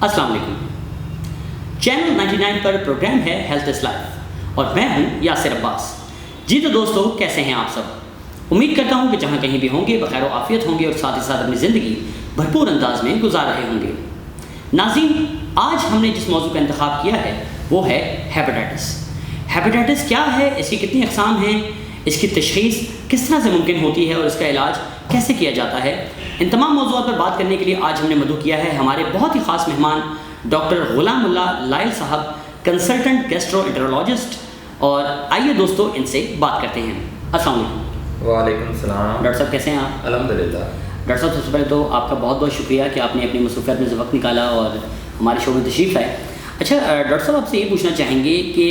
السلام علیکم. چینل 99 پر پروگرام ہے ہیلتھ از لائف اور میں ہوں یاسر عباس. جی تو دوستو، کیسے ہیں آپ سب؟ امید کرتا ہوں کہ جہاں کہیں بھی ہوں گے بخیر و عافیت ہوں گے اور ساتھ ہی ساتھ اپنی زندگی بھرپور انداز میں گزار رہے ہوں گے. ناظرین، آج ہم نے جس موضوع کا انتخاب کیا ہے وہ ہے ہیپاٹائٹس. ہیپاٹائٹس کیا ہے، اس کی کتنی اقسام ہیں، اس کی تشخیص کس طرح سے ممکن ہوتی ہے اور اس کا علاج کیسے کیا جاتا ہے، ان تمام موضوعات پر بات کرنے کے لیے آج ہم نے مدعو کیا ہے ہمارے بہت ہی خاص مہمان ڈاکٹر غلام اللہ لائل صاحب، کنسلٹنٹ گیسٹرو انٹرولوجسٹ. اور آئیے دوستو ان سے بات کرتے ہیں. السلام علیکم. وعلیکم السلام. ڈاکٹر صاحب کیسے ہیں آپ؟ الحمدللہ. ڈاکٹر صاحب، سب سے پہلے تو آپ کا بہت بہت شکریہ کہ آپ نے اپنی مصروفیات میں سے وقت نکالا اور ہمارے شو میں تشریف لائے. اچھا ڈاکٹر صاحب، آپ سے یہ پوچھنا چاہیں گے کہ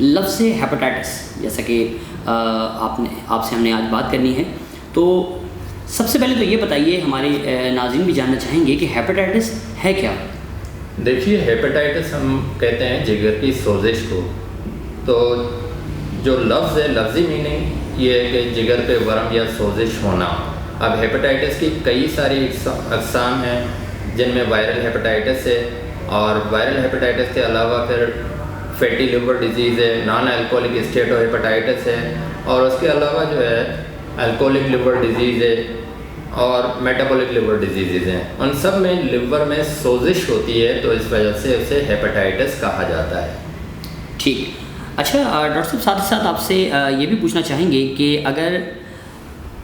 لفظ ہیپاٹائٹس، جیسا کہ آپ سے ہم نے آج بات کرنی ہے، تو سب سے پہلے تو یہ بتائیے، ہمارے ناظرین بھی جاننا چاہیں گے کہ ہیپاٹائٹس ہے کیا؟ دیکھیے، ہیپاٹائٹس ہم کہتے ہیں جگر کی سوزش کو. تو جو لفظ ہے، لفظی میننگ یہ ہے کہ جگر پہ ورم یا سوزش ہونا. اب ہیپاٹائٹس کی کئی ساری اقسام ہیں جن میں وائرل ہیپاٹائٹس ہے، اور وائرل ہیپاٹائٹس کے علاوہ پھر فیٹی لیور ڈیزیز ہے، نان الکوہولک اسٹیٹو ہیپاٹائٹس ہے، اور اس کے علاوہ جو ہے الکوہولک لیور ڈیزیز ہے اور میٹابولک لیور ڈیزیزز ہیں. ان سب میں لیور میں سوزش ہوتی ہے، تو اس وجہ سے اسے ہیپاٹائٹس کہا جاتا ہے. ٹھیک. اچھا ڈاکٹر صاحب، ساتھ ہی ساتھ آپ سے یہ بھی پوچھنا چاہیں گے کہ اگر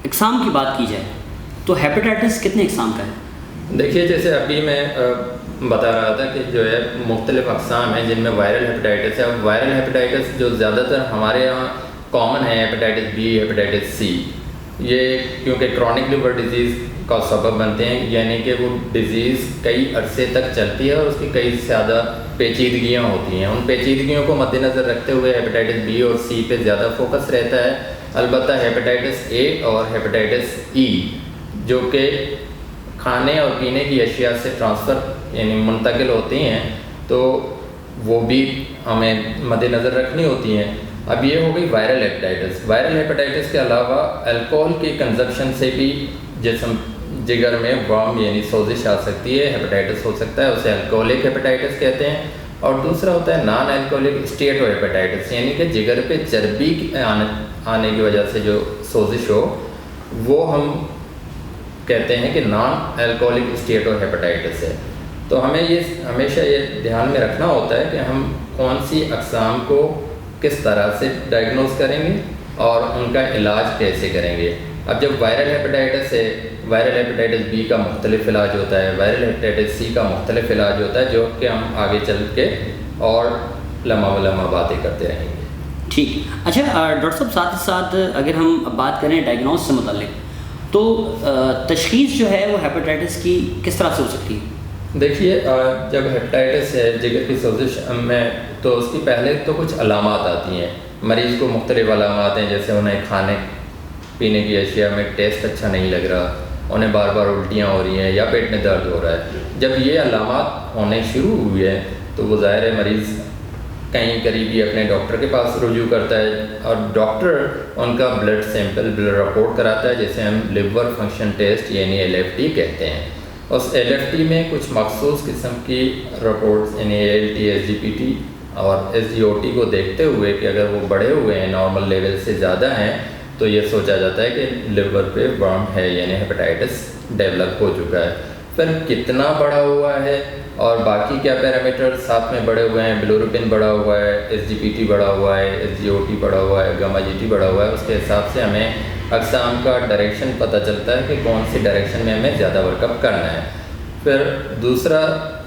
اقسام کی بات کی جائے تو ہیپاٹائٹس کتنے اقسام کا ہے؟ دیکھیے، جیسے ابھی میں بتا رہا تھا کہ جو ہے مختلف اقسام ہیں جن میں وائرل ہیپاٹائٹس ہے. اب وائرل ہیپاٹائٹس جو زیادہ تر ہمارے یہاں کامن ہے، ہیپاٹائٹس بی، ہیپاٹائٹس سی، یہ کیونکہ کرونک لیور ڈیزیز کا سبب بنتے ہیں، یعنی کہ وہ ڈیزیز کئی عرصے تک چلتی ہے اور اس کی کئی زیادہ پیچیدگیاں ہوتی ہیں. ان پیچیدگیوں کو مد نظر رکھتے ہوئے ہیپاٹائٹس بی اور سی پہ زیادہ فوکس رہتا ہے. البتہ ہیپاٹائٹس اے اور ہیپاٹائٹس ای جو کہ کھانے اور پینے کی اشیاء سے ٹرانسفر یعنی منتقل ہوتی ہیں، تو وہ بھی ہمیں مد نظر رکھنی ہوتی ہیں. اب یہ ہو گئی وائرل ہیپاٹائٹس. وائرل ہیپاٹائٹس کے علاوہ الکوہول کی کنزپشن سے بھی جگر میں ورم یعنی سوزش آ سکتی ہے، ہیپاٹائٹس ہو سکتا ہے، اسے الکوہولک ہیپاٹائٹس کہتے ہیں. اور دوسرا ہوتا ہے نان الکوہولک اسٹیٹو ہیپاٹائٹس، یعنی کہ جگر پہ چربی آنے کی وجہ سے جو سوزش ہو، وہ ہم کہتے ہیں کہ نان الکوہولک اسٹیٹو ہیپاٹائٹس ہے. تو ہمیں یہ ہمیشہ یہ دھیان میں رکھنا ہوتا ہے کہ ہم کون سی اقسام کو کس طرح سے ڈائگنوز کریں گے اور ان کا علاج کیسے کریں گے. اب جب وائرل ہیپاٹائٹس ہے، وائرل ہیپاٹائٹس بی کا مختلف علاج ہوتا ہے، وائرل ہیپاٹائٹس سی کا مختلف علاج ہوتا ہے، جو کہ ہم آگے چل کے اور لمحہ باتیں کرتے رہیں گے. ٹھیک. اچھا ڈاکٹر صاحب، ساتھ ہی ساتھ اگر ہم بات کریں ڈائگنوز سے متعلق، تو تشخیص جو ہے وہ ہیپاٹائٹس کی کس طرح سے ہو سکتی ہے؟ دیکھیے، جب ہیپاٹائٹس ہے جگر کی سوزش میں، تو اس کی پہلے تو کچھ علامات آتی ہیں. مریض کو مختلف علامات ہیں، جیسے انہیں کھانے پینے کی اشیاء میں ٹیسٹ اچھا نہیں لگ رہا، انہیں بار بار الٹیاں ہو رہی ہیں یا پیٹ میں درد ہو رہا ہے. جب یہ علامات ہونے شروع ہوئے ہیں تو وہ ظاہر ہے مریض کہیں قریبی اپنے ڈاکٹر کے پاس رجوع کرتا ہے، اور ڈاکٹر ان کا بلڈ سیمپل، بلڈ رپورٹ کراتا ہے، جسے ہم لیور فنکشن ٹیسٹ یعنی LFT کہتے ہیں. اس LFT میں کچھ مخصوص قسم کی رپورٹس یعنی ALT، SGPT اور SGOT کو دیکھتے ہوئے کہ اگر وہ بڑھے ہوئے ہیں، نارمل لیول سے زیادہ ہیں، تو یہ سوچا جاتا ہے کہ لیور پہ ورم ہے یعنی ہیپاٹائٹس ڈیولپ ہو چکا ہے. پھر کتنا بڑا ہوا ہے اور باقی کیا پیرامیٹر ساتھ میں بڑے ہوئے ہیں، بلوروپن بڑا ہوا ہے، SGPT بڑا ہوا ہے، SGOT بڑا ہوا ہے، گاما GT بڑا ہوا ہے، اس کے حساب سے ہمیں اقسام کا ڈائریکشن پتہ چلتا ہے کہ کون سی ڈائریکشن میں ہمیں زیادہ ورک اپ کرنا ہے. پھر دوسرا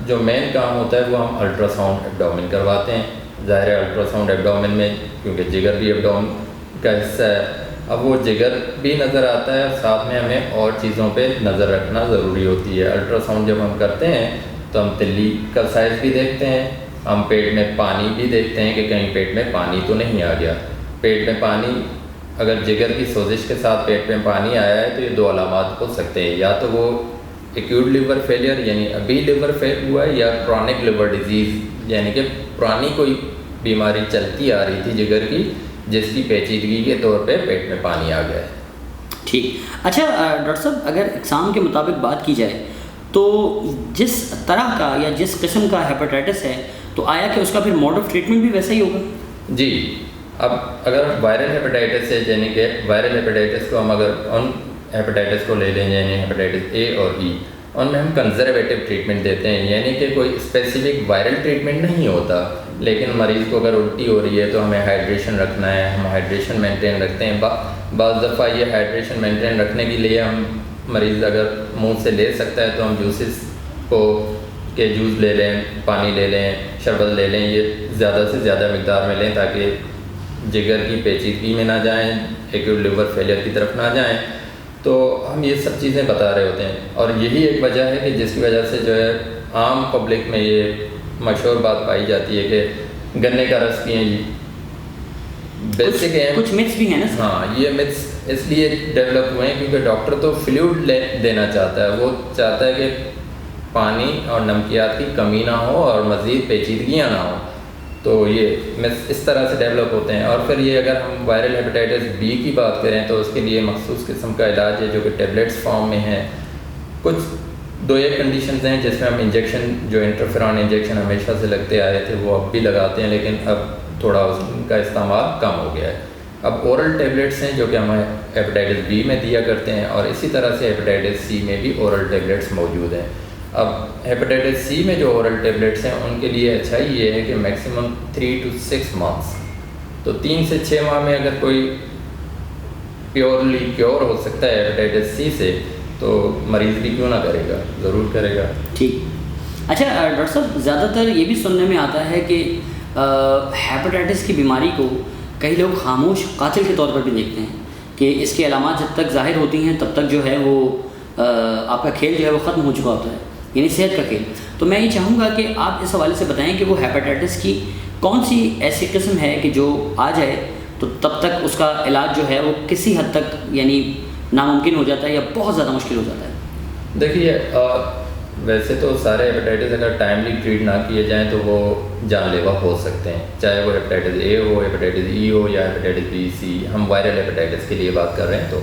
جو مین کام ہوتا ہے وہ ہم الٹرا ساؤنڈ ایبڈومن کرواتے ہیں. ظاہر ہے الٹرا ساؤنڈ ایبڈومن میں کیونکہ جگر بھی ایبڈومن کا حصہ ہے، اب وہ جگر بھی نظر آتا ہے، ساتھ میں ہمیں اور چیزوں پہ نظر رکھنا ضروری ہوتی ہے. الٹرا ساؤنڈ جب ہم کرتے ہیں تو ہم تلی کا سائز بھی دیکھتے ہیں، ہم پیٹ میں پانی بھی دیکھتے ہیں کہ کہیں پیٹ میں پانی تو نہیں آ گیا. پیٹ میں پانی، اگر جگر کی سوزش کے ساتھ پیٹ میں پانی آیا ہے تو یہ دو علامات ہو سکتے ہیں، یا تو وہ ایکیوٹ لیور فیلئر یعنی ابھی لیور فیل ہوا ہے، یا کرونک لیور ڈیزیز یعنی کہ پرانی کوئی بیماری چلتی آ رہی تھی جگر کی، جس کی پیچیدگی کے طور پہ پیٹ میں پانی آ گیا ہے. ٹھیک. اچھا ڈاکٹر صاحب، اگر اقسام کے مطابق بات کی جائے تو جس طرح کا یا جس قسم کا ہیپاٹائٹس ہے تو آیا کہ اس کا پھر موڈ آف ٹریٹمنٹ بھی ویسا ہی ہوگا؟ جی، اب اگر وائرل ہیپاٹائٹس ہے، یعنی کہ وائرل ہیپاٹائٹس کو ہم اگر ان ہیپاٹائٹس کو لے لیں، یعنی ہیپاٹائٹس اے اور ای، ان میں ہم کنزرویٹو ٹریٹمنٹ دیتے ہیں، یعنی کہ کوئی اسپیسیفک وائرل ٹریٹمنٹ نہیں ہوتا، لیکن مریض کو اگر الٹی ہو رہی ہے تو ہمیں ہائیڈریشن رکھنا ہے، ہم ہائیڈریشن مینٹین رکھتے ہیں۔ بعض دفعہ یہ ہائیڈریشن مینٹین رکھنے کے لیے ہم مریض اگر منہ سے لے سکتا ہے تو ہم جوسز کو کہ جوس لے لیں، پانی لے لیں، شربت لے لیں، یہ زیادہ سے زیادہ مقدار میں لیں تاکہ جگر کی پیچیدگی میں نہ جائیں، ایکیوٹ لیور فیلئر کی طرف نہ جائیں۔ تو ہم یہ سب چیزیں بتا رہے ہوتے ہیں، اور یہی ایک وجہ ہے کہ جس کی وجہ سے جو ہے عام پبلک میں یہ مشہور بات پائی جاتی ہے کہ گنے کا رس پئیں جی۔ بیسک ہے کچھ متس بھی ہیں نا؟ ہاں، یہ متس اس لیے ڈیولپ ہوئے ہیں کیونکہ ڈاکٹر تو فلوئڈ دینا چاہتا ہے، وہ چاہتا ہے کہ پانی اور نمکیات کی کمی نہ ہو اور مزید پیچیدگیاں نہ ہوں، تو یہ متس اس طرح سے ڈیولپ ہوتے ہیں۔ اور پھر یہ اگر ہم وائرل ہیپاٹائٹس بی کی بات کریں تو اس کے لیے مخصوص قسم کا علاج ہے جو کہ ٹیبلیٹس فارم میں ہے۔ کچھ دو ایک کنڈیشنز ہیں جس میں ہم انجیکشن، جو انٹرفیرون انجیکشن ہمیشہ سے لگتے آئے تھے وہ اب بھی لگاتے ہیں، لیکن اب تھوڑا اس کا استعمال کم ہو گیا ہے۔ اب اورل ٹیبلیٹس ہیں جو کہ ہم ہیپاٹائٹس بی میں دیا کرتے ہیں، اور اسی طرح سے ہیپاٹائٹس سی میں بھی اورل ٹیبلیٹس موجود ہیں۔ اب ہیپاٹائٹس سی میں جو اورل ٹیبلیٹس ہیں ان کے لیے اچھائی یہ ہے کہ میکسیمم 3 to 6 months، تو 3 سے 6 ماہ میں اگر کوئی پیورلی کیور ہو سکتا ہے ہیپاٹائٹس سی سے تو مریض بھی کیوں نہ کرے گا، ضرور کرے گا۔ ٹھیک۔ اچھا ڈاکٹر صاحب، زیادہ تر یہ بھی سننے میں آتا ہے کہ ہیپاٹائٹس کی بیماری کو کئی لوگ خاموش قاتل کے طور پر بھی دیکھتے ہیں کہ اس کی علامات جب تک ظاہر ہوتی ہیں تب تک جو ہے وہ آپ کا کھیل جو ہے وہ ختم ہو چکا ہوتا ہے، یعنی صحت کا کھیل۔ تو میں یہ چاہوں گا کہ آپ اس حوالے سے بتائیں کہ وہ ہیپاٹائٹس کی کون سی ایسی قسم ہے کہ جو آ جائے تو تب تک اس کا علاج جو ہے وہ کسی حد تک یعنی ناممکن ہو جاتا ہے یا بہت زیادہ مشکل ہو جاتا ہے؟ دیکھیے، ویسے تو سارے ہیپاٹائٹس اگر ٹائملی ٹریٹ نہ کیے جائیں تو وہ جان لیوا ہو سکتے ہیں، چاہے وہ ہیپاٹائٹس اے ہو، ہیپاٹائٹس ای ہو یا ہیپاٹائٹس بی سی۔ ہم وائرل ہیپاٹائٹس کے لیے بات کر رہے ہیں۔ تو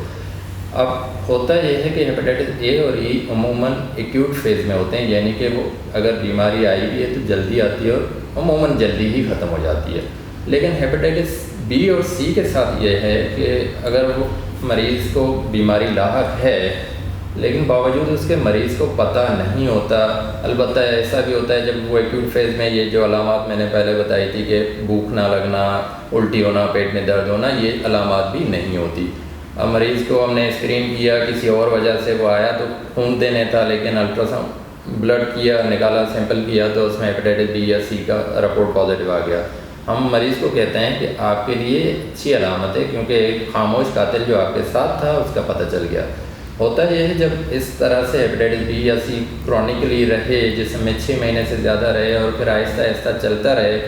اب ہوتا یہ ہے کہ ہیپاٹائٹس اے اور ای عموماً ایکیوٹ فیز میں ہوتے ہیں، یعنی کہ وہ اگر بیماری آئی بھی ہے تو جلدی آتی ہے اور عموماً جلدی ہی ختم ہو جاتی ہے۔ لیکن ہیپاٹائٹس بی اور سی کے ساتھ یہ ہے کہ اگر وہ مریض کو بیماری لاحق ہے لیکن باوجود اس کے مریض کو پتہ نہیں ہوتا، البتہ ایسا بھی ہوتا ہے جب وہ ایکیوٹ فیز میں یہ جو علامات میں نے پہلے بتائی تھی کہ بھوک نہ لگنا، الٹی ہونا، پیٹ میں درد ہونا، یہ علامات بھی نہیں ہوتی۔ اب مریض کو ہم نے اسکرین کیا، کسی اور وجہ سے وہ آیا تو خون دینے تھا، لیکن الٹرا ساؤنڈ بلڈ کیا، نکالا، سیمپل کیا تو اس میں ہیپاٹائٹس بی یا سی کا رپورٹ پازیٹیو آ گیا۔ ہم مریض کو کہتے ہیں کہ آپ کے لیے اچھی علامت ہے کیونکہ ایک خاموش قاتل جو آپ کے ساتھ تھا اس کا پتہ چل گیا۔ ہوتا یہ ہے جب اس طرح سے ہیپاٹائٹس بی یا سی کرونیکلی رہے، جسم میں 6 مہینے سے زیادہ رہے اور پھر آہستہ آہستہ چلتا رہے،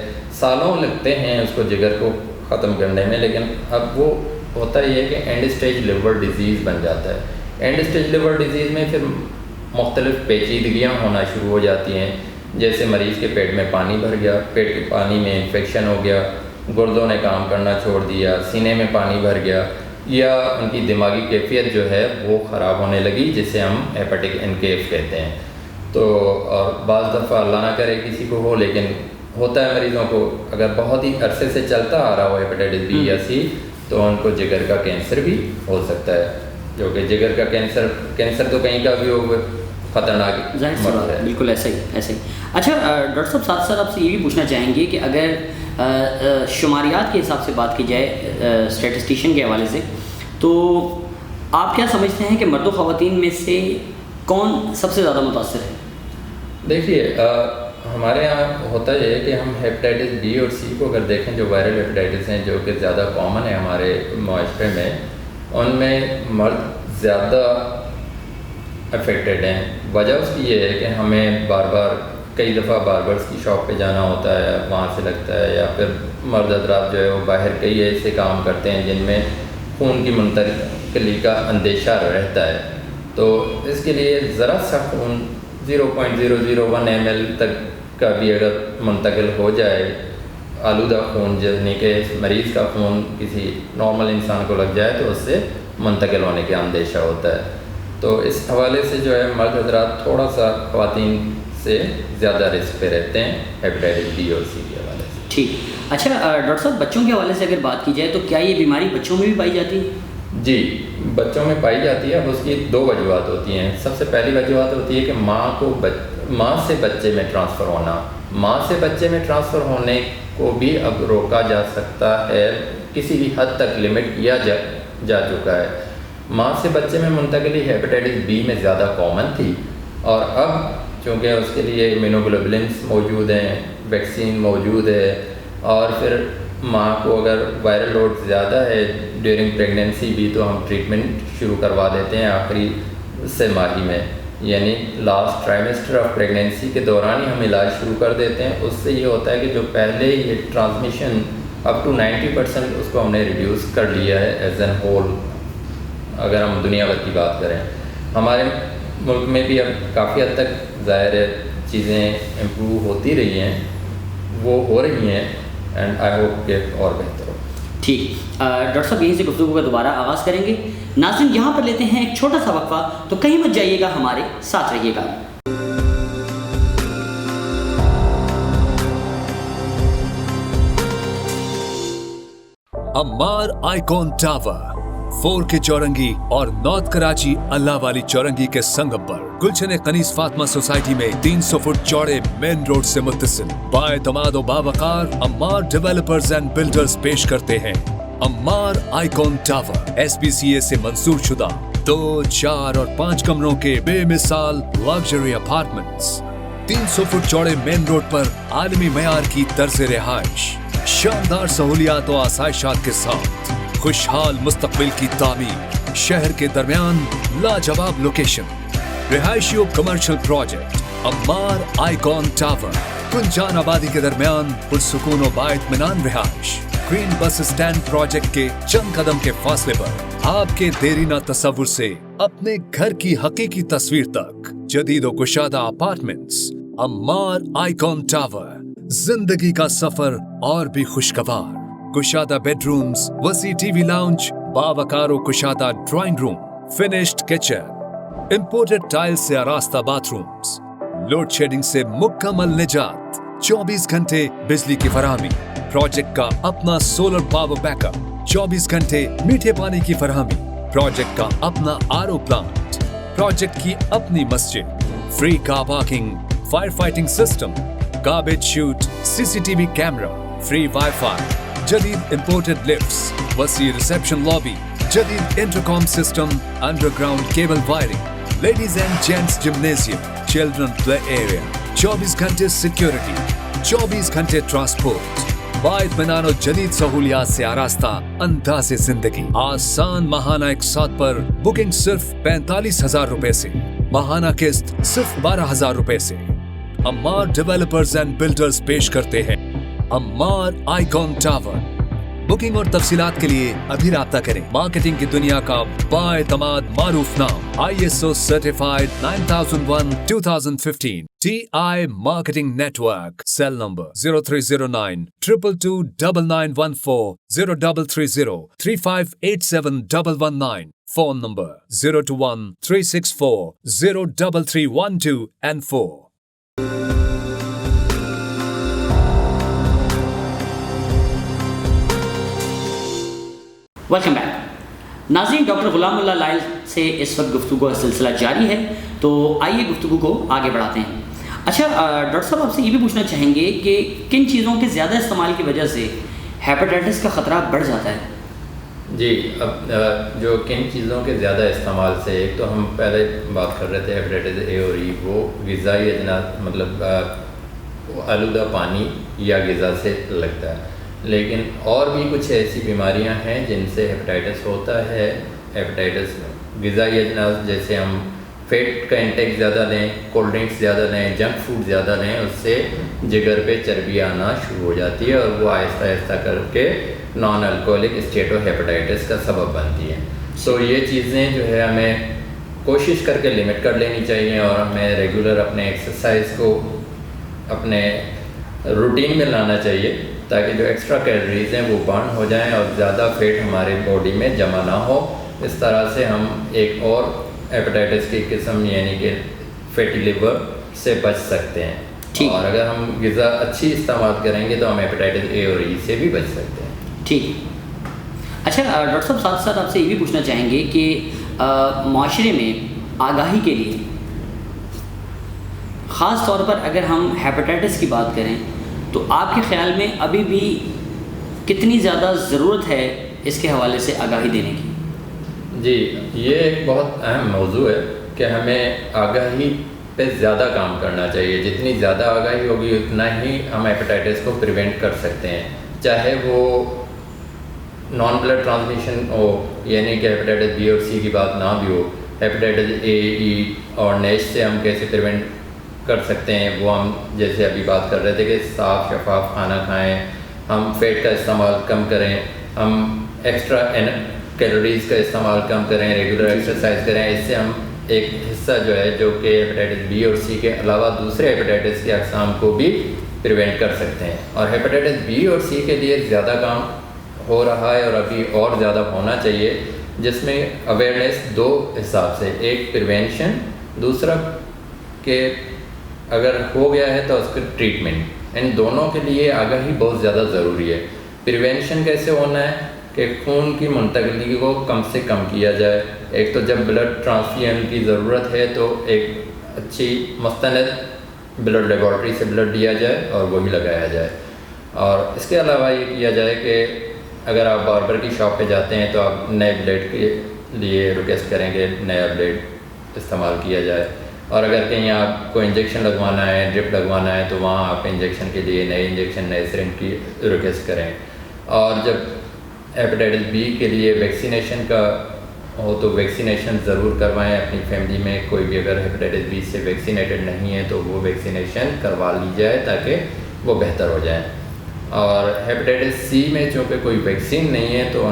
سالوں لگتے ہیں اس کو جگر کو ختم کرنے میں، لیکن اب وہ ہوتا یہ ہے کہ اینڈ اسٹیج لیور ڈیزیز بن جاتا ہے۔ اینڈ اسٹیج لیور ڈیزیز میں پھر مختلف پیچیدگیاں ہونا شروع ہو جاتی ہیں، جیسے مریض کے پیٹ میں پانی بھر گیا، پیٹ کے پانی میں انفیکشن ہو گیا، گردوں نے کام کرنا چھوڑ دیا، سینے میں پانی بھر گیا، یا ان کی دماغی کیفیت جو ہے وہ خراب ہونے لگی، جسے ہم ہیپاٹک انکیف کہتے ہیں۔ تو اور بعض دفعہ اللہ نہ کرے کسی کو ہو، لیکن ہوتا ہے مریضوں کو، اگر بہت ہی عرصے سے چلتا آ رہا ہو ہیپاٹائٹس بی یا سی تو ان کو جگر کا کینسر بھی ہو سکتا ہے، جو کہ جگر کا کینسر تو کہیں کا بھی ہو، خطرناک مرض ہے۔ بالکل ایسا ہی۔ اچھا ڈاکٹر صاحب، ساتھ ساتھ آپ سے یہ بھی پوچھنا چاہیں گے کہ اگر شماریات کے حساب سے بات کی جائے اسٹیٹسٹیشین کے حوالے سے، تو آپ کیا سمجھتے ہیں کہ مرد و خواتین میں سے کون سب سے زیادہ متاثر ہے؟ دیکھیے، ہمارے یہاں ہوتا یہ ہے کہ ہم ہیپاٹائٹس بی اور سی کو اگر دیکھیں، جو وائرل ہیپاٹائٹس ہیں جو کہ زیادہ کامن ہے ہمارے معاشرے میں، ان میں مرد زیادہ افیکٹڈ ہیں۔ وجہ اس کی یہ ہے کہ ہمیں کئی دفعہ باربرس کی شاپ پہ جانا ہوتا ہے، وہاں سے لگتا ہے، یا پھر مرد حضرات جو ہے وہ باہر کئی ایسے کام کرتے ہیں جن میں خون کی منتقلی کا اندیشہ رہتا ہے، تو اس کے لیے ذرا سا خون 0.001 ml تک کا بھی اگر منتقل ہو جائے، آلودہ خون یعنی کہ مریض کا خون کسی نارمل انسان کو لگ جائے تو اس سے منتقل ہونے کا اندیشہ ہوتا ہے۔ تو اس حوالے سے جو ہے مرد حضرات تھوڑا سا خواتین سے زیادہ رسک پہ رہتے ہیں ہیپیٹائٹس بی اور سی کے حوالے سے. ٹھیک. اچھا ڈاکٹر صاحب بچوں کے حوالے سے اگر بات کی جائے تو کیا یہ بیماری بچوں میں بھی پائی جاتی ہے؟ جی بچوں میں پائی جاتی ہے. اب اس کی 2 وجوہات ہوتی ہیں. سب سے پہلی وجوہات ہوتی ہے کہ ماں سے بچے میں ٹرانسفر ہونا. ماں سے بچے میں ٹرانسفر ہونے کو بھی اب روکا جا سکتا ہے, کسی بھی حد تک لمٹ کیا جا چکا ہے. ماں سے بچے میں منتقلی ہیپیٹائٹس بی میں زیادہ کامن تھی, اور اب چونکہ اس کے لیے امیونوگلوبولنس موجود ہیں, ویکسین موجود ہے, اور پھر ماں کو اگر وائرل لوڈ زیادہ ہے ڈیورنگ پریگنینسی بھی تو ہم ٹریٹمنٹ شروع کروا دیتے ہیں آخری سے ماہی میں, یعنی لاسٹ ٹرائمیسٹر آف پریگنینسی کے دوران ہی ہم علاج شروع کر دیتے ہیں. اس سے یہ ہوتا ہے کہ جو پہلے یہ ٹرانسمیشن اپ ٹو 90% اس کو ہم نے ریڈیوس کر لیا ہے ایز این ہول. اگر ہم دنیا بھر کی بات کریں, ہمارے ملک میں بھی اب کافی حد تک ظاہر ہے چیزیں امپروو ہوتی رہی ہیں, وہ ہو رہی ہیں, اینڈ آئی ہوپ کہ اور بہتر ہو. ٹھیک. ڈاکٹر صاحب یہیں سے گفتگو کا دوبارہ آغاز کریں گے. ناظرین یہاں پر لیتے ہیں ایک چھوٹا سا وقفہ, تو کہیں مت جائیے گا, ہمارے ساتھ رہیے گا. عمار آئیکن ٹاور 4K چورنگی اور نارتھ کراچی اللہ والی چورنگی کے سنگم پر گلشن قنیس فاطمہ سوسائٹی میں 300 فٹ چوڑے مین روڈ سے متصل بااعتماد و باوقار عمار ڈیولپرز اینڈ بلڈرز پیش کرتے ہیں عمار آئیکن ٹاور SPCA سے منظور شدہ 2, 4 اور 5 کمروں کے بے مثال لگژری اپارٹمنٹس. 300 فٹ چوڑے مین روڈ پر عالمی معیار کی طرز رہائش, شاندار سہولیات و آسائشات کے ساتھ خوشحال مستقبل کی تعمیر. شہر کے درمیان لاجواب لوکیشن, رہائشی و commercial project Ammar icon tower. کنجان آبادی کے درمیان پرسکون و بااطمینان رہائش. گرین بس اسٹینڈ پروجیکٹ کے چند قدم کے فاصلے پر آپ کے دیرینہ تصور سے اپنے گھر کی حقیقی تصویر تک جدید و کشادہ اپارٹمنٹس. عمار آئیکن ٹاور, زندگی کا سفر اور بھی خوشگوار. کشادہ بیڈ رومز, وسیع ٹی وی لاؤنج, باوقار و کشادہ drawing room, finished kitchen, imported tile سے آراستہ باتھ رومز, لوڈ شیڈنگ سے مکمل نجات, 24 گھنٹے بجلی کی فراہمی, پروجیکٹ کا اپنا سولر پاور بیک اپ, 24 گھنٹے میٹھے پانی کی فراہمی, پروجیکٹ کا اپنا RO پلانٹ, پروجیکٹ کی اپنی مسجد, free car parking, fire fighting system, garbage shoot, CCTV camera, free wi fi, جدید امپورٹڈ لفٹس, وسیع ریسپشن لابی, جدید intercom system, under ground cable wiring, ladies and gents gymnasium, children play area, 24 گھنٹے security, 24 گھنٹے transport, بااطمینان و جدید سہولیات سے آراستہ انداز زندگی. آسان ماہانہ اقساط پر بکنگ صرف 45,000 روپے سے, ماہانہ قسط صرف 12,000 روپے سے. عمار ڈیولپرز اینڈ بلڈرز پیش کرتے ہیں عمار آئیکن ٹاور. بکنگ اور تفصیلات کے لیے ابھی رابطہ کریں. مارکیٹنگ کی دنیا کا بااعتماد معروف نام, ISO certified 9001/2015 TI marketing network. Cell number 0309 222 9914 0330 3587 119. Phone number 021 364 03312 and 4. Welcome back. ناظرین ڈاکٹر غلام اللہ لائل سے اس وقت گفتگو کا سلسلہ جاری ہے, تو آئیے گفتگو کو آگے بڑھاتے ہیں. اچھا ڈاکٹر صاحب آپ سے یہ بھی پوچھنا چاہیں گے کہ کن چیزوں کے زیادہ استعمال کی وجہ سے ہیپیٹائٹس کا خطرہ بڑھ جاتا ہے؟ جی اب جو کن چیزوں کے زیادہ استعمال سے, ایک تو ہم پہلے بات کر رہے تھے ہیپیٹائٹس اے اور ای, وہ غذائی اجناس مطلب آلودہ پانی یا غذا سے لگتا ہے. لیکن اور بھی کچھ ایسی بیماریاں ہیں جن سے ہیپیٹائٹس ہوتا ہے. ہیپیٹائٹس غذائی اجناس جیسے ہم فیٹ کا انٹیک زیادہ لیں, کولڈ ڈرنکس زیادہ لیں, جنک فوڈ زیادہ لیں, اس سے جگر پہ چربی آنا شروع ہو جاتی ہے اور وہ آہستہ آہستہ کر کے نان الکوہلک اسٹیٹو ہیپیٹائٹس کا سبب بنتی ہیں. تو یہ چیزیں جو ہے ہمیں کوشش کر کے لمٹ کر لینی چاہیے, اور ہمیں ریگولر اپنے ایکسرسائز کو اپنے روٹین میں لانا چاہیے تاکہ جو ایکسٹرا کیلوریز ہیں وہ برن ہو جائیں اور زیادہ فیٹ ہمارے باڈی میں جمع نہ ہو. اس طرح سے ہم ایک اور ہیپاٹائٹس کی قسم یعنی کہ فیٹی لیور سے بچ سکتے ہیں. اور اگر ہم غذا اچھی استعمال کریں گے تو ہم ہیپاٹائٹس اے اور ای سے بھی بچ سکتے ہیں. ٹھیک. اچھا ڈاکٹر صاحب ساتھ ساتھ آپ سے یہ بھی پوچھنا چاہیں گے کہ معاشرے میں آگاہی کے لیے خاص طور پر اگر ہم ہیپاٹائٹس کی بات کریں تو آپ کے خیال میں ابھی بھی کتنی زیادہ ضرورت ہے اس کے حوالے سے آگاہی دینے کی؟ جی یہ ایک بہت اہم موضوع ہے کہ ہمیں آگاہی پہ زیادہ کام کرنا چاہیے. جتنی زیادہ آگاہی ہوگی اتنا ہی ہم ہیپاٹائٹس کو پریونٹ کر سکتے ہیں, چاہے وہ نان بلڈ ٹرانسمیشن ہو یعنی کہ ہیپاٹائٹس بی اور سی کی بات نہ بھی ہو. ہیپاٹائٹس اے ای اور نیش سے ہم کیسے پریونٹ کر سکتے ہیں وہ ہم جیسے ابھی بات کر رہے تھے کہ صاف شفاف کھانا کھائیں, ہم فیٹ کا استعمال کم کریں, ہم ایکسٹرا کیلوریز کا استعمال کم کریں, ریگولر ایکسرسائز کریں. اس سے ہم ایک حصہ جو ہے جو کہ ہیپاٹائٹس بی اور سی کے علاوہ دوسرے ہیپاٹائٹس کے اقسام کو بھی پریونٹ کر سکتے ہیں. اور ہیپاٹائٹس بی اور سی کے لیے زیادہ کام ہو رہا ہے اور ابھی اور زیادہ ہونا چاہیے, جس میں اویئرنیس دو حساب سے, ایک پریونشن, دوسرا کہ اگر ہو گیا ہے تو اس کا ٹریٹمنٹ. ان دونوں کے لیے آگاہی بہت زیادہ ضروری ہے. پریونشن کیسے ہونا ہے کہ خون کی منتقلی کو کم سے کم کیا جائے. ایک تو جب بلڈ ٹرانسفیوژن کی ضرورت ہے تو ایک اچھی مستند بلڈ لیبارٹری سے بلڈ لیا جائے اور وہی لگایا جائے. اور اس کے علاوہ یہ کیا جائے کہ اگر آپ باربر کی شاپ پہ جاتے ہیں تو آپ نئے بلیڈ کے لیے ریکویسٹ کریں کہ نیا بلیڈ استعمال کیا جائے. اور اگر کہیں آپ کو انجیکشن لگوانا ہے, ڈرپ لگوانا ہے, تو وہاں آپ انجیکشن کے لیے نئے انجیکشن نئے سرنج کی ریکویسٹ کریں. اور جب ہیپاٹائٹس بی کے لیے ویکسینیشن کا ہو تو ویکسینیشن ضرور کروائیں. اپنی فیملی میں کوئی بھی اگر ہیپاٹائٹس بی سے ویکسینیٹڈ نہیں ہے تو وہ ویکسینیشن کروا لی جائے تاکہ وہ بہتر ہو جائیں. اور ہیپاٹائٹس سی میں چونکہ کوئی ویکسین نہیں ہے تو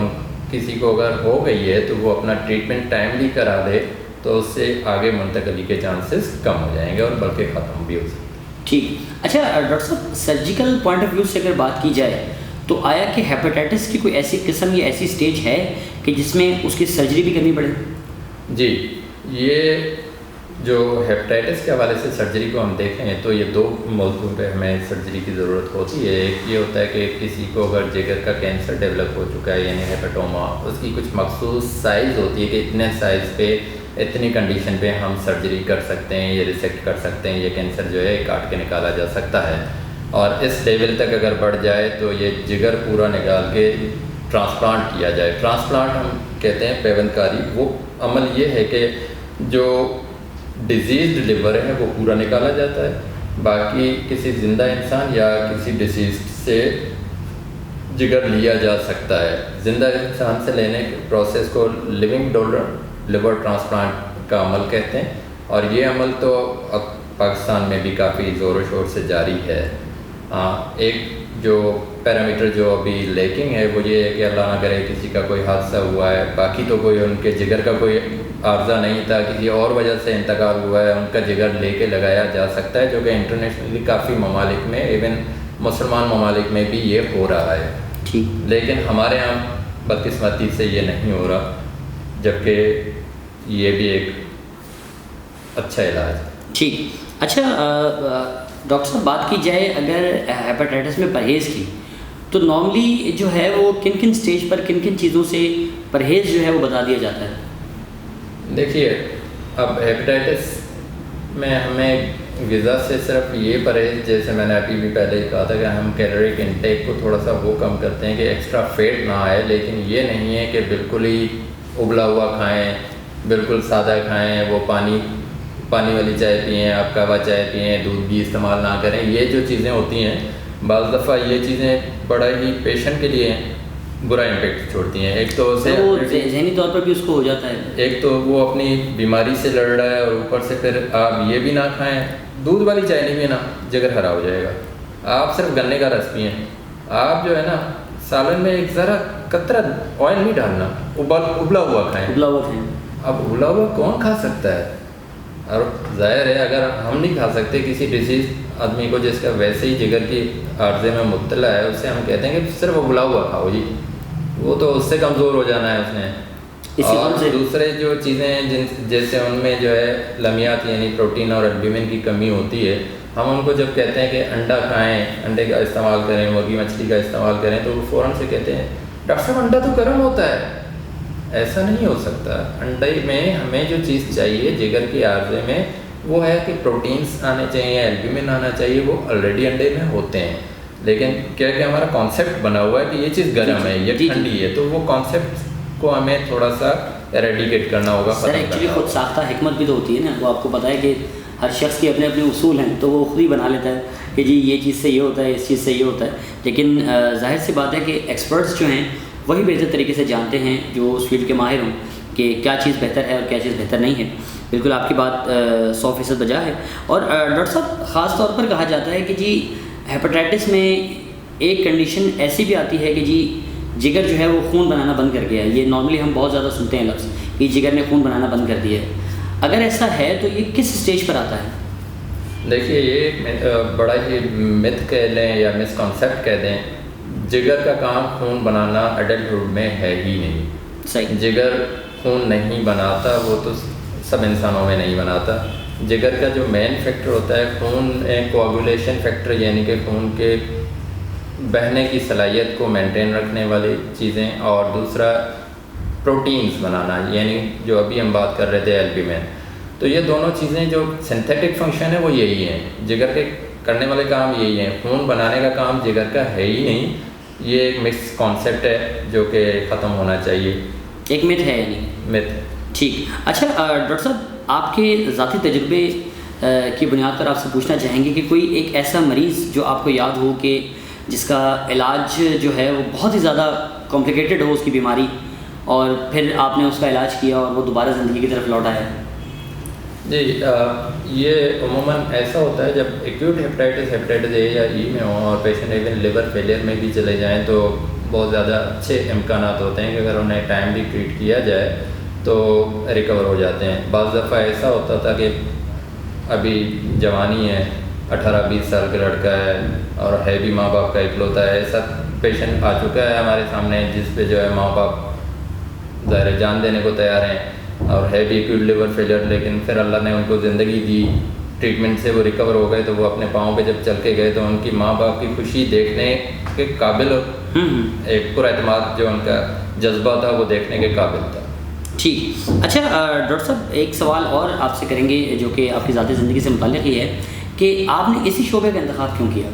کسی کو اگر ہو گئی ہے تو وہ اپنا ٹریٹمنٹ ٹائملی کرا دے تو اس سے آگے منتقلی کے چانسز کم ہو جائیں گے اور بلکہ ختم بھی ہو سکتے ہیں. ٹھیک. اچھا ڈاکٹر صاحب سرجیکل پوائنٹ آف ویو سے اگر بات کی جائے تو آیا کہ ہیپاٹائٹس کی کوئی ایسی قسم یا ایسی سٹیج ہے کہ جس میں اس کی سرجری بھی کرنی پڑے؟ جی یہ جو ہیپاٹائٹس کے حوالے سے سرجری کو ہم دیکھیں تو یہ دو موضوع پہ ہمیں سرجری کی ضرورت ہوتی ہے. ایک یہ ہوتا ہے کہ کسی کو اگر جگر کا کینسر ڈیولپ ہو چکا ہے یعنی ہیپاٹوما, اس کی کچھ مخصوص سائز ہوتی ہے کہ اتنے سائز پہ اتنی کنڈیشن پہ ہم سرجری کر سکتے ہیں, یہ ریسیکٹ کر سکتے ہیں, یہ کینسر جو ہے کاٹ کے نکالا جا سکتا ہے. اور اس لیول تک اگر بڑھ جائے تو یہ جگر پورا نکال کے ٹرانسپلانٹ کیا جائے. ٹرانسپلانٹ ہم کہتے ہیں پیوندکاری. وہ عمل یہ ہے کہ جو ڈیزیزڈ لیور ہے وہ پورا نکالا جاتا ہے, باقی کسی زندہ انسان یا کسی ڈیزیز سے جگر لیا جا سکتا ہے. زندہ انسان سے لینے کے پروسیس کو لیونگ ڈونر لیور ٹرانسپلانٹ کا عمل کہتے ہیں. اور یہ عمل تو اب پاکستان میں بھی کافی زور و شور سے جاری ہے. ایک جو پیرامیٹر جو ابھی لیکنگ ہے وہ یہ ہے کہ اللہ نہ کرے کسی کا کوئی حادثہ ہوا ہے, باقی تو کوئی ان کے جگر کا کوئی عارضہ نہیں تھا, کسی اور وجہ سے انتقال ہوا ہے, ان کا جگر لے کے لگایا جا سکتا ہے, جو کہ انٹرنیشنلی کافی ممالک میں ایون مسلمان ممالک میں بھی یہ ہو رہا ہے. لیکن ہمارے یہاں بدقسمتی سے یہ نہیں ہو رہا, جبکہ یہ بھی ایک اچھا علاج ہے. ٹھیک. اچھا ڈاکٹر صاحب بات کی جائے اگر ہیپاٹائٹس میں پرہیز کی تو نارملی جو ہے وہ کن کن سٹیج پر کن کن چیزوں سے پرہیز جو ہے وہ بتا دیا جاتا ہے؟ دیکھیے اب ہیپاٹائٹس میں ہمیں غذا سے صرف یہ پرہیز, جیسے میں نے ابھی بھی پہلے کہا تھا کہ ہم کیلوریک انٹیک کو تھوڑا سا وہ کم کرتے ہیں کہ ایکسٹرا فیٹ نہ آئے, لیکن یہ نہیں ہے کہ بالکل ہی ابلا ہوا کھائیں, بالکل سادہ کھائیں, وہ پانی والی چائے پئیں, آپ قہوہ چائے پئیں, دودھ بھی استعمال نہ کریں. یہ جو چیزیں ہوتی ہیں بعض دفعہ یہ چیزیں بڑا ہی پیشنٹ کے لیے برا امپیکٹ چھوڑتی ہیں. ایک تو ذہنی طور پر بھی اس کو ہو جاتا ہے, ایک تو وہ اپنی بیماری سے لڑ رہا ہے اور اوپر سے پھر آپ یہ بھی نہ کھائیں, دودھ والی چائے نہیں پینا, جگر خراب ہو جائے گا. آپ صرف گنے کا رس پئیں. آپ جو ہے نا سالن میں ایک ذرا قطرہ آئل نہیں ڈالنا, ابلا ہوا کھائیں. اب ابلا ہوا کون کھا سکتا ہے؟ اور ظاہر ہے اگر ہم نہیں کھا سکتے کسی ڈیزیز آدمی کو جس کا ویسے ہی جگر کی عارضے میں مبتلا ہے, اس سے ہم کہتے ہیں کہ صرف ابلا ہوا کھاؤ جی, وہ تو اس سے کمزور ہو جانا ہے اس نے. اور دوسرے جو چیزیں ہیں جیسے ان میں جو ہے لمیات یعنی پروٹین اور البومن کی کمی ہوتی ہے، ہم ان کو جب کہتے ہیں کہ انڈا کھائیں، انڈے کا استعمال کریں، مرغی مچھلی کا استعمال کریں، تو وہ فوراً سے کہتے ہیں ڈاکٹر صاحب انڈا تو گرم ہوتا ہے. ایسا نہیں ہو سکتا. انڈے میں ہمیں جو چیز چاہیے جگر کے عارضے میں وہ ہے کہ پروٹینس آنے چاہیے، البومن آنا چاہیے، وہ آلریڈی انڈے میں ہوتے ہیں. لیکن کیا کہ ہمارا کانسیپٹ بنا ہوا ہے کہ یہ چیز گرم ہے، یہ ٹھنڈی ہے، تو وہ کانسیپٹ کو ہمیں تھوڑا سا ایریڈیکیٹ کرنا ہوگا. سر ایکچولی خود ساختہ حکمت بھی تو ہوتی ہے نا، وہ آپ کو پتہ ہے کہ ہر شخص کے اپنے اپنے اصول ہیں، تو وہ خود ہی بنا لیتا ہے کہ جی یہ چیز سے یہ ہوتا ہے، اس چیز سے یہ ہوتا ہے. لیکن ظاہر سی بات ہے کہ ایکسپرٹس جو ہیں وہی بہتر طریقے سے جانتے ہیں جو اس فیلڈ کے ماہر ہوں کہ کیا چیز بہتر ہے اور کیا چیز بہتر نہیں ہے. بالکل آپ کی بات 100% بجا ہے. اور ڈاکٹر صاحب خاص طور پر کہا جاتا ہے کہ جی ہیپاٹائٹس میں ایک کنڈیشن ایسی بھی آتی ہے کہ جی جگر جو ہے وہ خون بنانا بند کر گیا ہے. یہ نارملی ہم بہت زیادہ سنتے ہیں لفظ کہ جگر نے خون بنانا بند کر دیا ہے. اگر ایسا ہے تو یہ کس اسٹیج پر آتا ہے؟ دیکھیے یہ بڑا ہی مت کہہ لیں یا مس کانسیپٹ کہہ دیں، جگر کا کام خون بنانا ایڈلٹہڈ میں ہے ہی نہیں. صحیح. جگر خون نہیں بناتا، وہ تو سب انسانوں میں نہیں بناتا. جگر کا جو مین فیکٹر ہوتا ہے خون کوآگولیشن فیکٹر، یعنی کہ خون کے بہنے کی صلاحیت کو مینٹین رکھنے والی چیزیں، اور دوسرا پروٹینز بنانا، یعنی جو ابھی ہم بات کر رہے تھے البومن. تو یہ دونوں چیزیں جو سنتھیٹک فنکشن ہے وہ یہی ہیں. جگر کے کرنے والے کام یہی ہیں. خون بنانے کا کام جگر کا ہے ہی نہیں. یہ ایک مکس کانسیپٹ ہے جو کہ ختم ہونا چاہیے. ایک مت ہے یعنی مت. ٹھیک. اچھا ڈاکٹر صاحب آپ کے ذاتی تجربے کی بنیاد پر آپ سے پوچھنا چاہیں گے کہ کوئی ایک ایسا مریض جو آپ کو یاد ہو کہ جس کا علاج جو ہے وہ بہت ہی زیادہ کمپلیکیٹڈ ہو اس کی بیماری، اور پھر آپ نے اس کا علاج کیا اور وہ دوبارہ زندگی کی طرف لوٹ آیا؟ جی یہ عموماً ایسا ہوتا ہے جب ایکیوٹ ہیپاٹائٹس اے یا ای میں ہوں اور پیشنٹ ایون لیور فیلئر میں بھی چلے جائیں تو بہت زیادہ اچھے امکانات ہوتے ہیں کہ اگر انہیں ٹائم بھی ٹریٹ کیا جائے تو ریکور ہو جاتے ہیں. بعض دفعہ ایسا ہوتا تھا کہ ابھی جوانی ہے، 18-20 سال کا لڑکا ہے اور ہے بھی ماں باپ کا اکلوتا ہے. ایسا پیشنٹ آ چکا ہے ہمارے سامنے جس پہ جو ہے ماں باپ ظاہر جان دینے کو تیار ہیں اور ہے بھی ایکیوٹ لیور فیلئر، لیکن پھر اللہ نے ان کو زندگی دی، ٹریٹمنٹ سے وہ ریکور ہو گئے. تو وہ اپنے پاؤں پہ جب چل کے گئے تو ان کی ماں باپ کی خوشی دیکھنے کے قابل، ایک پر اعتماد جو ان کا جذبہ تھا وہ دیکھنے کے قابل تھا. ٹھیک. اچھا ڈاکٹر صاحب ایک سوال اور آپ سے کریں گے جو کہ آپ کی ذاتی زندگی سے متعلق ہی ہے کہ آپ نے اسی شعبے کا انتخاب کیوں کیا؟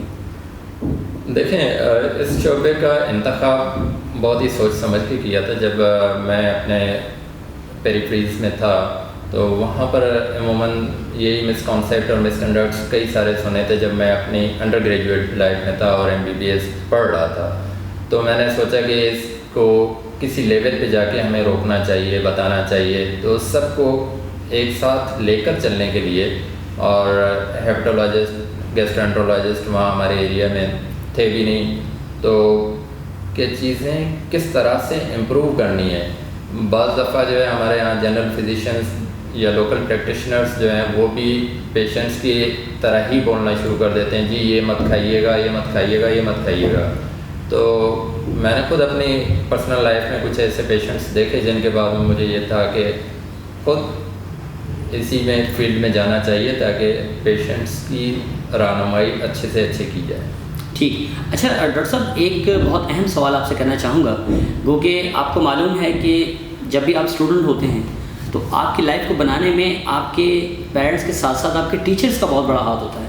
دیکھیں اس شعبے کا انتخاب بہت ہی سوچ سمجھ کے کیا تھا. جب میں اپنے پیریفریز میں تھا تو وہاں پر عموماً یہی مس کانسیپٹ اور مس کنڈکٹس کئی سارے سنے تھے. جب میں اپنی انڈر گریجویٹ لائف میں تھا اور MBBS پڑھ رہا تھا تو میں نے سوچا کہ اس کو کسی لیول پہ جا کے ہمیں روکنا چاہیے، بتانا چاہیے. تو سب کو ایک ساتھ لے کر چلنے کے لیے، اور ہیپٹولوجسٹ گیسٹرنٹرولوجسٹ وہاں ہمارے ایریا میں تھے بھی نہیں، تو کہ چیزیں کس طرح سے امپروو کرنی ہے. بعض دفعہ جو ہے ہمارے یہاں جنرل فزیشنز یا لوکل پریکٹیشنرز جو ہیں وہ بھی پیشنٹس کی طرح ہی بولنا شروع کر دیتے ہیں، جی یہ مت کھائیے گا، یہ مت کھائیے گا، یہ مت کھائیے گا. تو میں نے خود اپنی پرسنل لائف میں کچھ ایسے پیشنٹس دیکھے جن کے بعد میں مجھے یہ تھا کہ خود اسی میں فیلڈ میں جانا چاہیے تاکہ پیشنٹس کی رہنمائی اچھے سے اچھے کی جائے. ٹھیک. اچھا ڈاکٹر صاحب ایک بہت اہم سوال آپ سے کرنا چاہوں گا، گو کہ آپ کو معلوم ہے کہ جب بھی آپ اسٹوڈنٹ ہوتے ہیں تو آپ کی لائف کو بنانے میں آپ کے پیرنٹس کے ساتھ ساتھ آپ کے ٹیچرس کا بہت بڑا ہاتھ ہوتا ہے.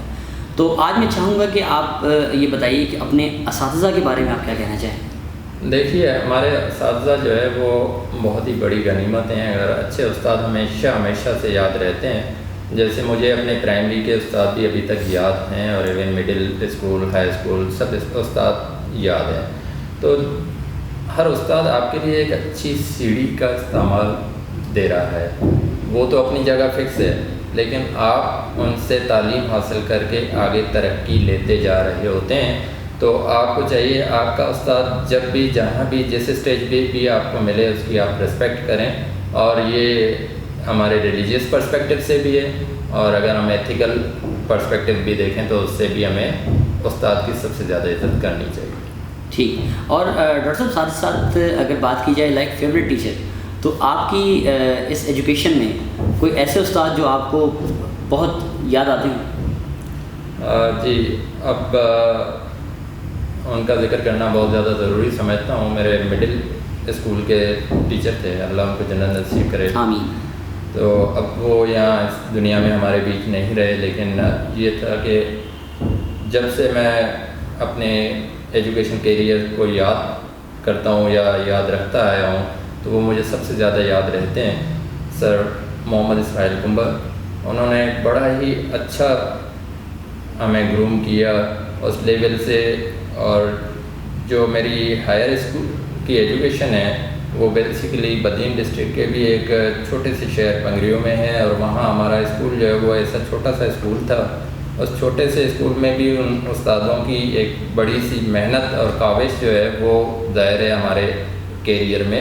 تو آج میں چاہوں گا کہ آپ یہ بتائیے کہ اپنے اساتذہ کے بارے میں آپ کیا کہنا چاہیں؟ دیکھیے ہمارے اساتذہ جو ہے وہ بہت ہی بڑی غنیمت ہیں. اگر اچھے استاد ہمیشہ سے یاد رہتے ہیں. جیسے مجھے اپنے پرائمری کے استاد بھی ابھی تک یاد ہیں اور even middle school, high school سب استاد یاد ہیں. تو ہر استاد آپ کے لیے ایک اچھی سیڑھی کا استعمال دے رہا ہے. وہ تو اپنی جگہ فکس ہے، لیکن آپ ان سے تعلیم حاصل کر کے آگے ترقی لیتے جا رہے ہوتے ہیں. تو آپ کو چاہیے آپ کا استاد جب بھی جہاں بھی جس اسٹیج پہ بھی آپ کو ملے اس کی آپ ریسپیکٹ کریں. اور یہ ہمارے ریلیجیس پرسپیکٹو سے بھی ہے، اور اگر ہم ایتھیکل پرسپیکٹو بھی دیکھیں تو اس سے بھی ہمیں استاد کی سب سے زیادہ عزت کرنی چاہیے. ٹھیک. اور ڈاکٹر صاحب ساتھ ساتھ اگر بات کی جائے لائک فیوریٹ ٹیچر، تو آپ کی اس ایجوکیشن میں کوئی ایسے استاد جو آپ کو بہت یاد آتے ہیں؟ جی، اب ان کا ذکر کرنا بہت زیادہ ضروری سمجھتا ہوں. میرے مڈل اسکول کے ٹیچر تھے، اللہ ان کو جنت نصیب کرے. آمین. تو اب وہ یہاں اس دنیا میں ہمارے بیچ نہیں رہے، لیکن یہ تھا کہ جب سے میں اپنے ایجوکیشن کیریئر کو یاد کرتا ہوں یا یاد رکھتا آیا ہوں تو وہ مجھے سب سے زیادہ یاد رہتے ہیں سر محمد اسماعیل کنبہ. انہوں نے بڑا ہی اچھا ہمیں گروم کیا اس لیول سے. اور جو میری ہائر اسکول کی ایجوکیشن ہے وہ بیسیکلی بدین ڈسٹرکٹ کے بھی ایک چھوٹے سے شہر پنگریوں میں ہے، اور وہاں ہمارا اسکول جو ہے وہ ایسا چھوٹا سا اسکول تھا. اس چھوٹے سے اسکول میں بھی ان استادوں کی ایک بڑی سی محنت اور کاوش جو ہے وہ ظاہر ہے ہمارے کیریئر میں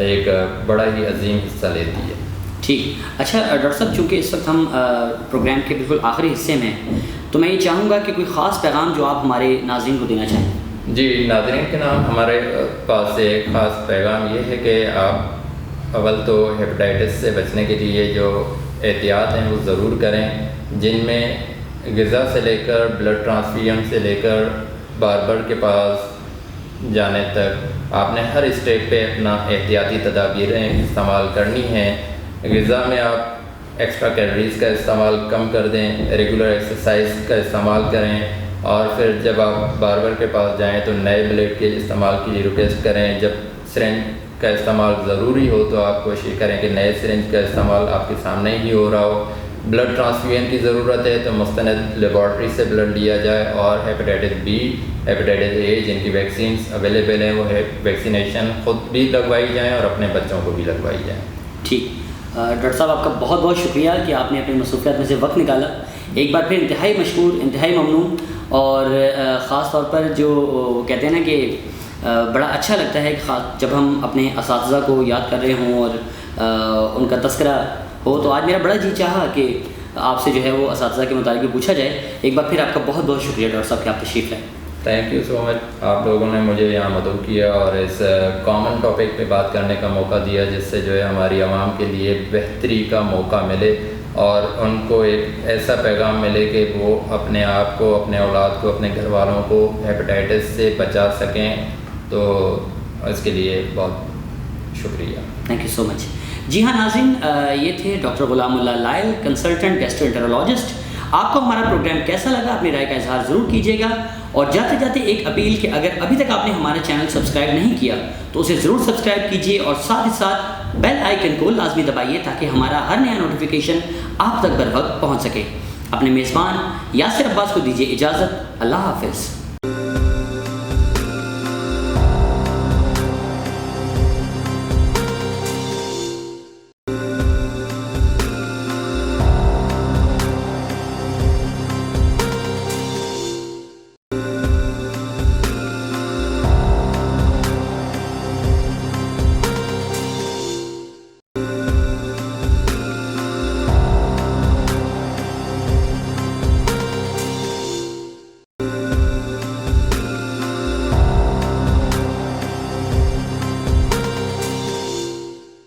ایک بڑا ہی عظیم حصہ لیتی ہے. ٹھیک. اچھا ڈاکٹر صاحب، چونکہ اس وقت ہم پروگرام کے بالکل آخری حصے میں ہیں تو میں یہ چاہوں گا کہ کوئی خاص پیغام جو آپ ہمارے ناظرین کو دینا چاہیں. جی، ناظرین کے نام ہمارے پاس سے ایک خاص پیغام یہ ہے کہ آپ اول تو ہیپاٹائٹس سے بچنے کے لیے جو احتیاط ہیں وہ ضرور کریں، جن میں غذا سے لے کر بلڈ ٹرانسفیوژن سے لے کر باربر کے پاس جانے تک آپ نے ہر اسٹیپ پہ اپنا احتیاطی تدابیریں استعمال کرنی ہیں. غذا میں آپ ایکسٹرا کیلوریز کا استعمال کم کر دیں، ریگولر ایکسرسائز کا استعمال کریں، اور پھر جب آپ باربر کے پاس جائیں تو نئے بلیڈ کے استعمال کی ریکویسٹ کریں. جب سرنج کا استعمال ضروری ہو تو آپ کوشش کریں کہ نئے سرنج کا استعمال آپ کے سامنے ہی ہو رہا ہو. بلڈ ٹرانسفیوژن کی ضرورت ہے تو مستند لیبارٹری سے بلڈ لیا جائے، اور ہیپاٹائٹس بی، ہیپاٹائٹس اے جن کی ویکسینس اویلیبل ہیں وہ ویکسینیشن خود بھی لگوائی جائیں اور اپنے بچوں کو بھی لگوائی جائیں. ٹھیک. ڈاکٹر صاحب آپ کا بہت بہت شکریہ کہ آپ نے اپنی مصروفیات میں سے وقت نکالا. ایک بار پھر انتہائی مشکور، انتہائی ممنون. اور خاص طور پر جو کہتے ہیں نا کہ بڑا اچھا لگتا ہے کہ جب ہم اپنے اساتذہ کو یاد کر رہے ہوں اور ان کا تذکرہ ہو، تو آج میرا بڑا جی چاہا کہ آپ سے جو ہے وہ اساتذہ کے متعلق بھی پوچھا جائے. ایک بار پھر آپ کا بہت بہت شکریہ ڈاکٹر صاحب کہ آپ تشریف لائیں. تھینک یو سو مچ. آپ لوگوں نے مجھے یہاں مدعو کیا اور اس کامن ٹاپک پہ بات کرنے کا موقع دیا، جس سے جو ہے ہماری عوام کے لیے بہتری کا موقع ملے اور ان کو ایک ایسا پیغام ملے کہ وہ اپنے آپ کو، اپنے اولاد کو، اپنے گھر والوں کو ہیپاٹائٹس سے بچا سکیں. تو اس کے لیے بہت شکریہ. تھینک یو سو مچ. جی ہاں ناظرین، یہ تھے doctor Ghulam Allah loyal, consultant گیسٹرو-انٹرولوجسٹ. آپ کو ہمارا پروگرام کیسا لگا اپنی رائے کا اظہار ضرور کیجیے گا. اور جاتے جاتے ایک اپیل کہ اگر ابھی تک آپ نے ہمارا چینل سبسکرائب نہیں کیا تو اسے ضرور سبسکرائب کیجیے، اور ساتھ ہی ساتھ بیل آئیکن کو لازمی دبائیے تاکہ ہمارا ہر نیا نوٹیفیکیشن آپ تک بر وقت پہنچ سکے. اپنے میزبان یاسر عباس کو دیجیے اجازت. اللہ حافظ.